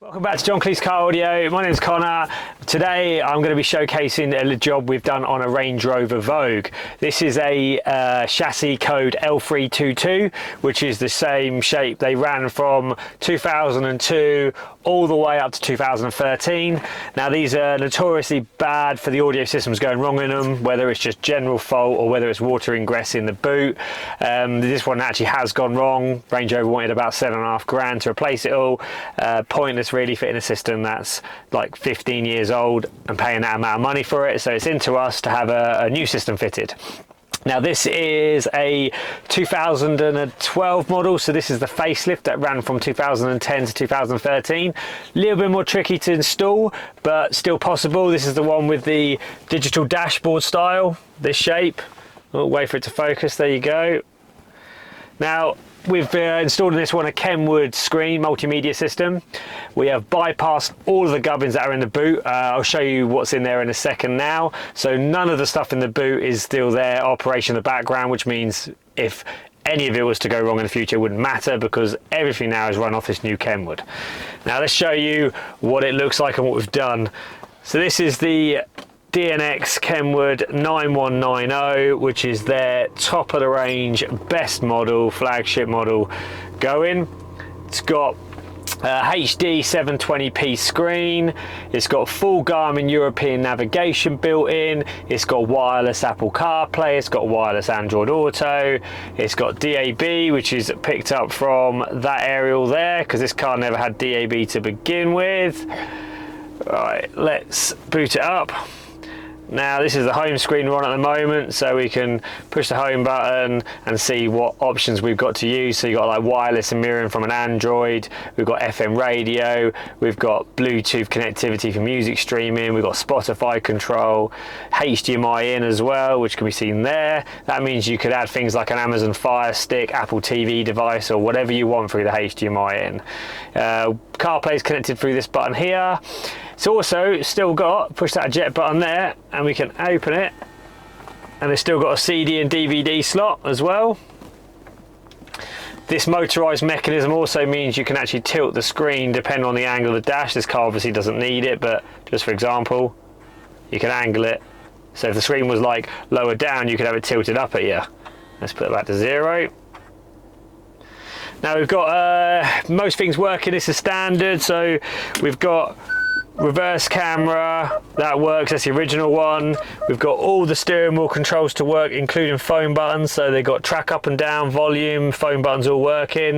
Welcome back to John Kleis Car Audio. My name is Connor. Today I'm going to be showcasing a job we've done on a Range Rover Evoque. This is a chassis code L322, which is the same shape they ran from 2002 all the way up to 2013. Now these are notoriously bad for the audio systems going wrong in them, whether it's just general fault or whether it's water ingress in the boot. This one actually has gone wrong. Range Rover wanted about £7.5 to replace it all. Pointless really fitting a system that's like 15 years old and paying that amount of money for it, so it's into us to have a new system fitted. Now this is a 2012 model, so this is the facelift that ran from 2010 to 2013. A little bit more tricky to install, but still possible. This is the one with the digital dashboard style, this shape. Oh, wait for it to focus, there you go. Now we've installed in this one a KENWOOD screen multimedia system. We have bypassed all of the gubbins that are in the boot. I'll show you what's in there in a second now. So none of the stuff in the boot is still there, operation in the background, which means if any of it was to go wrong in the future, it wouldn't matter because everything now is run off this new KENWOOD. Now let's show you what it looks like and what we've done. So this is the DNX9190, which is their top of the range, best model, flagship model going. It's got HD 720p screen, it's got full Garmin European navigation built in, it's got wireless Apple CarPlay, it's got wireless Android Auto, it's got DAB, which is picked up from that aerial there because this car never had DAB to begin with. Right, let's boot it up. Now this is the home screen we're on at the moment, so we can push the home button and see what options we've got to use. So you've got like wireless and mirroring from an Android, we've got FM radio, we've got Bluetooth connectivity for music streaming, we've got Spotify control, HDMI in as well, which can be seen there. That means you could add things like an Amazon Fire Stick, Apple TV device, or whatever you want through the HDMI in. CarPlay is connected through this button here. It's also still got, push that eject button there and we can open it, and it's still got a CD and DVD slot as well. This motorized mechanism also means you can actually tilt the screen depending on the angle of the dash. This car obviously doesn't need it, but just for example, you can angle it. So if the screen was like lower down, you could have it tilted up at you. Let's put that to 0. Now we've got most things working. This is standard, so we've got reverse camera, that works, that's the original one. We've got all the steering wheel controls to work, including phone buttons, so they've got track up and down, volume, phone buttons all working.